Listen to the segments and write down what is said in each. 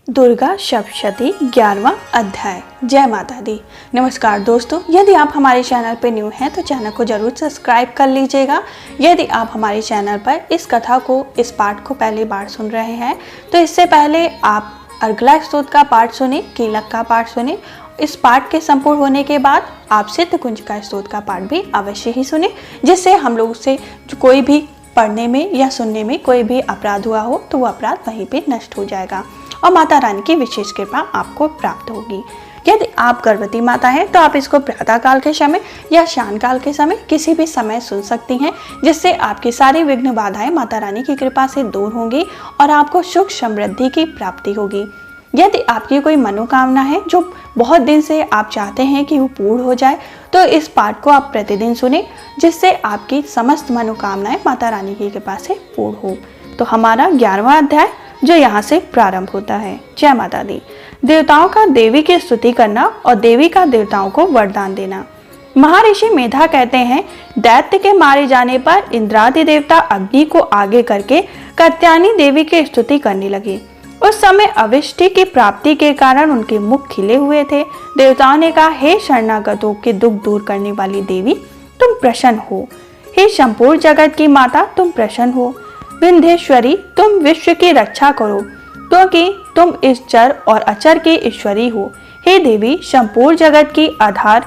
दुर्गा सप्तशती 11वां अध्याय। जय माता दी। नमस्कार दोस्तों, यदि आप हमारे चैनल पर न्यू हैं तो चैनल को जरूर सब्सक्राइब कर लीजिएगा। यदि आप हमारे चैनल पर इस कथा को, इस पाठ को पहली बार सुन रहे हैं तो इससे पहले आप अर्गला स्तोत्र का पाठ सुने, कीलक का पाठ सुने। इस पाठ के संपूर्ण होने के बाद आप सिद्ध कुंजिका स्तोत्र का पाठ भी अवश्य ही सुने, जिससे हम लोग से कोई भी पढ़ने में या सुनने में कोई भी अपराध हुआ हो तो वो अपराध वहीं पे नष्ट हो जाएगा और माता रानी की विशेष कृपा आपको प्राप्त होगी। यदि आप गर्भवती माता हैं तो आप इसको प्रातः काल के समय या शाम काल के समय किसी भी समय सुन सकती हैं, जिससे आपकी सारी विघ्न बाधाएं माता रानी की कृपा से दूर होंगी और आपको सुख समृद्धि की प्राप्ति होगी। यदि आपकी कोई मनोकामना है जो बहुत दिन से आप चाहते हैं कि वो पूर्ण हो जाए तो इस पाठ को आप प्रतिदिन सुने, जिससे आपकी समस्त मनोकामनाएं माता रानी की कृपा से पूर्ण हो। तो हमारा 11वां अध्याय जो यहाँ से प्रारंभ होता है। जय माता दी। देवताओं का देवी की स्तुति करना और देवी का देवताओं को वरदान देना। महर्षि मेधा कहते हैं, दैत्य के मारे जाने पर इंद्रादि देवता अग्नि को आगे करके कात्यायनी देवी की स्तुति करने लगे। उस समय अविष्टि की प्राप्ति के कारण उनके मुख खिले हुए थे। देवताओं ने कहा, हे शरणागतों के दुख दूर करने वाली देवी, तुम प्रसन्न हो। हे संपूर्ण जगत की माता, तुम प्रसन्न हो। विंध्येश्वरी, तुम विश्व की रक्षा करो, क्योंकि तुम इस चर और अचर की ईश्वरी हो। हे देवी, संपूर्ण जगत की आधार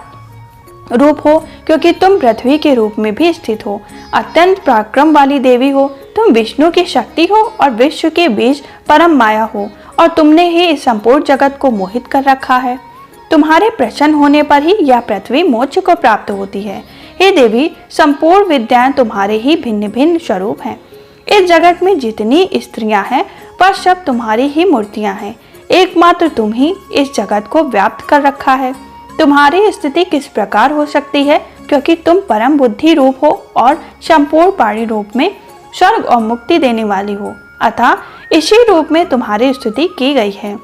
रूप हो, क्योंकि तुम पृथ्वी के रूप में भी स्थित हो। अत्यंत पराक्रम वाली देवी हो, तुम विष्णु की शक्ति हो और विश्व के बीज परम माया हो, और तुमने ही इस संपूर्ण जगत को मोहित कर रखा है। तुम्हारे प्रसन्न होने पर ही यह पृथ्वी मोक्ष को प्राप्त होती है। हे देवी, संपूर्ण विद्याएं तुम्हारे ही भिन्न भिन्न स्वरूप हैं। इस जगत में जितनी स्त्रियां हैं वह सब तुम्हारी ही मूर्तियां हैं। एकमात्र तुम ही इस जगत को व्याप्त कर रखा है। तुम्हारी स्थिति किस प्रकार हो सकती है, क्योंकि तुम परम बुद्धि रूप हो और संपूर्ण प्राणी रूप में स्वर्ग और मुक्ति देने वाली हो। अतः इसी रूप में तुम्हारी स्तुति की गई है।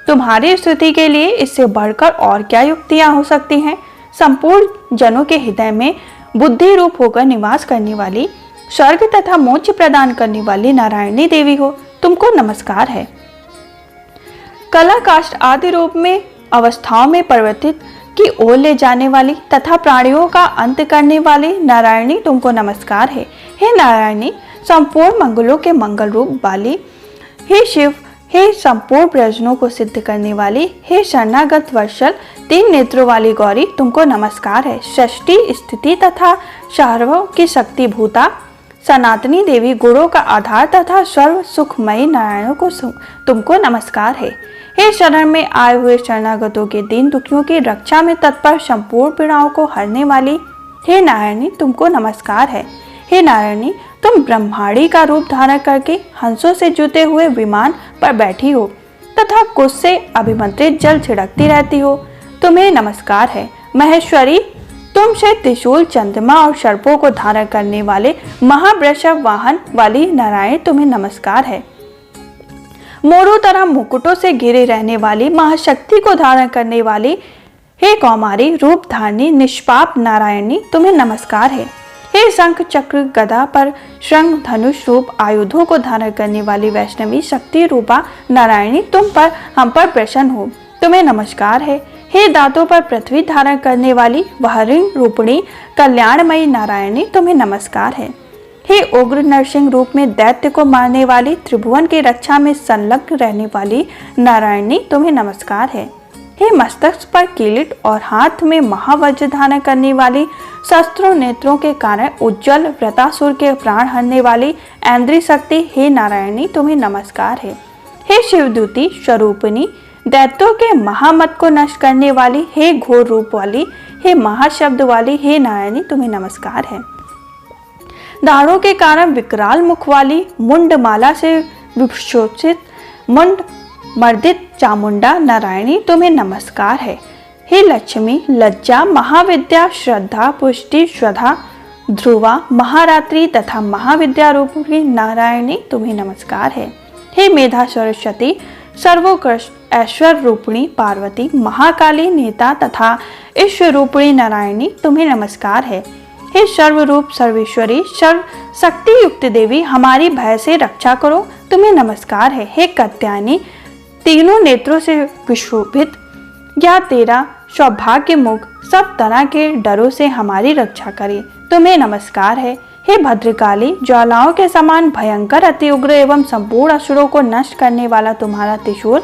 तुम्हारी स्तुति के लिए इससे बढ़कर और क्या युक्तियां हो सकती हैं। संपूर्ण जनों के हृदय में बुद्धि रूप होकर निवास करने वाली, स्वर्ग तथा मोक्ष प्रदान करने वाली नारायणी देवी हो, तुमको नमस्कार है। कला काष्ठ आदि रूप में अवस्थाओं में परिवर्तित की ओर ले जाने वाली तथा प्राणियों का अंत करने वाली नारायणी, तुमको नमस्कार है। हे नारायणी, संपूर्ण मंगलों के मंगल रूप वाली, हे शिव, हे संपूर्ण प्रयोजनों को सिद्ध करने वाली, हे शरणागत वत्सल तीन नेत्रों वाली गौरी, तुमको नमस्कार है। सृष्टि स्थिति तथा शार्वों की शक्ति भूता सनातनी देवी, गुणों का आधार तथा सर्व सुखमयी नारायणों को तुमको नमस्कार है। हे शरण में आए हुए शरणागतों के दीन दुखियों की रक्षा में तत्पर, संपूर्ण पीड़ाओं को हरने वाली, हे नारायणी, तुमको नमस्कार है। हे नारायणी, तुम ब्रह्मांडी का रूप धारण करके हंसों से जुते हुए विमान पर बैठी हो तथा कुश से अभिमंत्रित जल छिड़कती रहती हो, तुम्हें नमस्कार है। महेश्वरी, तुम से त्रिशूल, चंद्रमा और सर्पों को धारण करने वाले महावृषभ वाहन वाली नारायण, तुम्हें नमस्कार है। मोरों तरह मुकुटों से घिरे रहने वाली महाशक्ति को धारण करने वाली, हे कौमारी रूप धारणी निष्पाप नारायणी, तुम्हें नमस्कार है। हे शंख चक्र गदा पर शंख धनुष रूप आयुधों को धारण करने वाली वैष्णवी शक्ति रूपा नारायणी, तुम पर हम पर प्रसन्न हो, तुम्हें नमस्कार है। हे दांतों पर पृथ्वी धारण करने वाली वहरिण रूपिणी कल्याणमयी नारायणी, तुम्हें नमस्कार है। हे उग्र नरसिंह रूप में दैत्य को मारने वाली, त्रिभुवन की रक्षा में संलग्न रहने वाली नारायणी, तुम्हें नमस्कार है। हे मस्तक पर किरीट और हाथ में महावज्र धारण करने वाली, शस्त्रों नेत्रों के कारण उज्जवल व्रतासुर के प्राण हरने वाली ऐन्द्री शक्ति, हे नारायणी, तुम्हें नमस्कार है। हे शिवदूती स्वरूपिणी, दैत्यों के महामत को नष्ट करने वाली, हे घोर रूप वाली, हे महाशब्द वाली, हे नारायणी, तुम्हें नमस्कार है। दाढ़ों के कारण विकराल मुख वाली, मुंड माला से विभूषित मुंड मर्दित चामुंडा नारायणी, तुम्हें नमस्कार है। हे लक्ष्मी, लज्जा, महाविद्या, श्रद्धा, पुष्टि, श्रद्धा, ध्रुवा, महारात्रि तथा महाविद्या रूपी नारायणी, तुम्हें नमस्कार है। हे मेधा सरस्वती, सर्वोत्कृष्ट ऐश्वर्य रूपिणी पार्वती, महाकाली, नेता तथा ईश्वर रूपिणी नारायणी, तुम्हें नमस्कार है। हे सर्वरूप सर्वेश्वरी, सर्व शक्ति युक्त देवी, हमारी भय से रक्षा करो, तुम्हें नमस्कार है। हे कात्यायनी तीनों नेत्रों से विशोभित या तेरा सौभाग्य मुख सब तरह के डरों से हमारी रक्षा करे। तुम्हें नमस्कार है। हे भद्रकाली, ज्वालाओं के समान भयंकर, अति उग्र एवं संपूर्ण असुरों को नष्ट करने वाला तुम्हारा त्रिशूल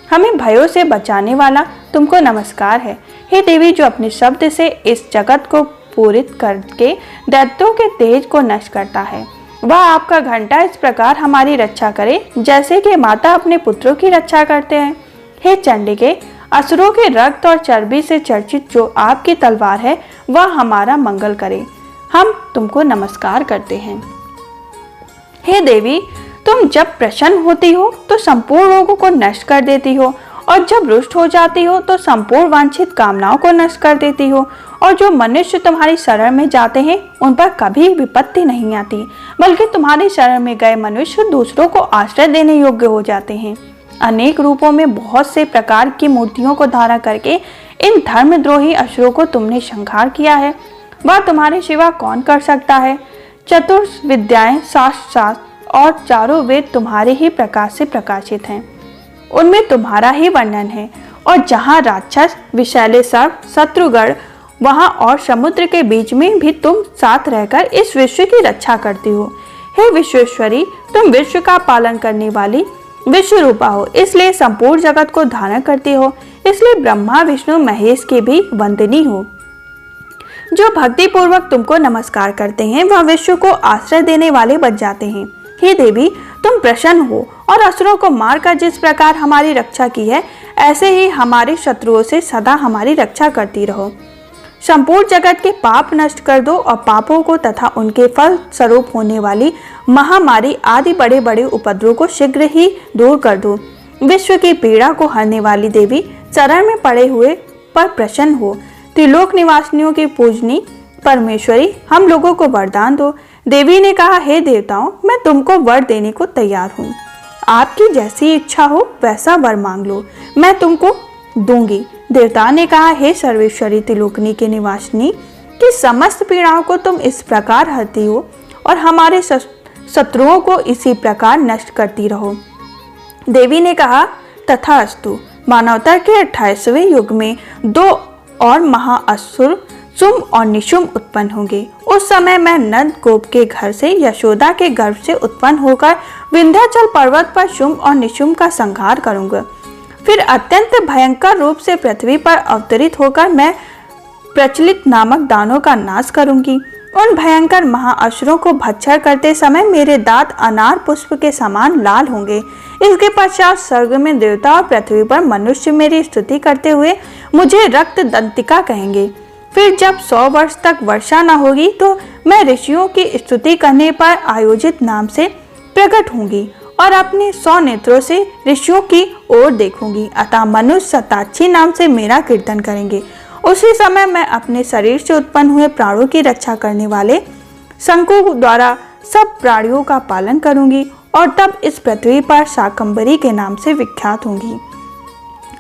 हमें भयों से बचाने वाला, तुमको नमस्कार है। हे देवी, जो अपने शब्द से इस जगत को पूरित करके दैत्यों के तेज को नष्ट करता है, वह आपका घंटा इस प्रकार हमारी रक्षा करे जैसे कि माता अपने पुत्रों की रक्षा करते हैं। हे चंडिके, असुरों के रक्त और चर्बी से चर्चित जो आपकी तलवार है वह हमारा मंगल करे। हम तुमको नमस्कार करते हैं। हे देवी, तुम जब प्रसन्न होती हो तो संपूर्ण रोगों को नष्ट कर देती हो, और जब रुष्ट हो जाती हो तो संपूर्ण वांछित कामनाओं को नष्ट कर देती हो। और जो मनुष्य तुम्हारी शरण में जाते हैं उन पर कभी विपत्ति नहीं आती, बल्कि तुम्हारी शरण में गए मनुष्य दूसरों को आश्रय देने योग्य हो जाते हैं। अनेक रूपों में बहुत से प्रकार की मूर्तियों को धारण करके इन धर्मद्रोही असुरों को तुमने संहार किया है। वह तुम्हारे सिवा कौन कर सकता है। चतुर्थ विद्याएं, शास्त्र और चारों वेद तुम्हारे ही प्रकाश से प्रकाशित हैं, उनमें तुम्हारा ही वर्णन है। और जहाँ राक्षस, विषैले सर्प, शत्रुगण वहाँ और समुद्र के बीच में भी तुम साथ रहकर इस विश्व की रक्षा करती हो। हे विश्वेश्वरी, तुम विश्व का पालन करने वाली विश्व रूपा हो, इसलिए संपूर्ण जगत को धारण करती हो, इसलिए ब्रह्मा विष्णु महेश की भी वंदनी हो। जो भक्ति पूर्वक तुमको नमस्कार करते हैं वह विश्व को आश्रय देने वाले बन जाते हैं। हे देवी, तुम प्रसन्न हो और असुरों को मारकर जिस प्रकार हमारी रक्षा की है, ऐसे ही हमारे शत्रुओं से सदा हमारी रक्षा करती रहो। संपूर्ण जगत के पाप नष्ट कर दो और पापों को तथा उनके फल स्वरूप होने वाली महामारी आदि बड़े बड़े उपद्रव को शीघ्र ही दूर कर दो। विश्व की पीड़ा को हरने वाली देवी, चरण में पड़े हुए पर प्रसन्न हो। त्रिलोक निवासियों की पूजनी परमेश्वरी, हम लोगों को वरदान दो। देवी ने कहा, हे देवताओं, मैं तुमको वर देने को तैयार हूँ। आपकी जैसी इच्छा हो वैसा वर मांग लो, मैं तुमको दूंगी। देवता ने कहा, हे सर्वेश्वरी त्रिलोकनी के निवासिनी, कि समस्त पीड़ाओं को तुम इस प्रकार हरती हो और हमारे शत्रुओं को इसी प्रकार नष्ट करती रहो। देवी ने कहा, तथास्तु। मानवता के 28वें युग में 2 और महाअसुर शुंभ और निशुंभ उत्पन्न होंगे। उस समय मैं नंद गोप के घर से यशोदा के गर्भ से उत्पन्न होकर विंध्याचल पर्वत पर शुंभ और निशुंभ का संहार करूंगा। फिर अत्यंत भयंकर रूप से पृथ्वी पर अवतरित होकर मैं प्रचलित नामक दानों का नाश करूंगी। उन भयंकर महाअसुरों को भक्षण करते समय मेरे दांत अनार पुष्प के समान लाल होंगे। इसके पश्चात स्वर्ग में देवता और पृथ्वी पर मनुष्य मेरी स्तुति करते हुए मुझे रक्त दंतिका कहेंगे। फिर जब 100 वर्ष तक वर्षा न होगी तो मैं ऋषियों की स्तुति करने पर आयोजित नाम से प्रकट होंगी और अपने 100 नेत्रों से ऋषियों की ओर देखूंगी। अतः मनुष्य शताक्षी नाम से मेरा कीर्तन करेंगे। उसी समय मैं अपने शरीर से उत्पन्न हुए प्राणों की रक्षा करने वाले शंकु द्वारा सब प्राणियों का पालन करूंगी और तब इस पृथ्वी पर शाकंभरी के नाम से विख्यात होंगी।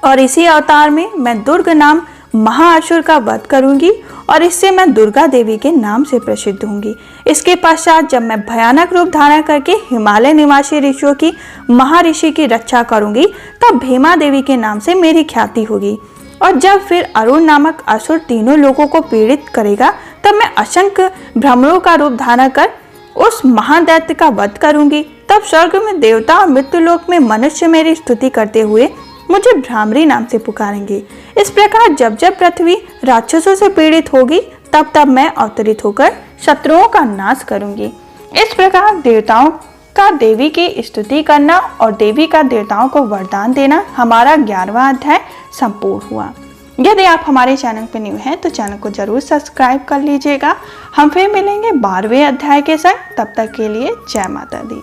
और इसी अवतार में मैं दुर्ग नाम महाअसुर का वध करूंगी और इससे मैं दुर्गा देवी के नाम से प्रसिद्ध होंगी। इसके पश्चात जब मैं भयानक रूप धारण करके हिमालय निवासी ऋषियों की महाऋषि की रक्षा करूंगी तब भीमा देवी के नाम से मेरी ख्याति होगी। और जब फिर अरुण नामक असुर तीनों लोगों को पीड़ित करेगा तब मैं असंख्य भ्रमरों का रूप धारण कर उस महादैत्य का वध करूंगी। तब स्वर्ग में देवता और मृत्युलोक में मनुष्य मेरी स्तुति करते हुए मुझे भ्रामरी नाम से पुकारेंगे। इस प्रकार जब जब पृथ्वी राक्षसों से पीड़ित होगी तब तब मैं अवतरित होकर शत्रुओं का नाश करूंगी। इस प्रकार देवताओं का देवी की स्तुति करना और देवी का देवताओं को वरदान देना हमारा 11वां अध्याय संपूर्ण हुआ। यदि आप हमारे चैनल पर न्यू हैं तो चैनल को जरूर सब्सक्राइब कर लीजिएगा। हम फिर मिलेंगे 12वें अध्याय के साथ। तब तक के लिए जय माता दी।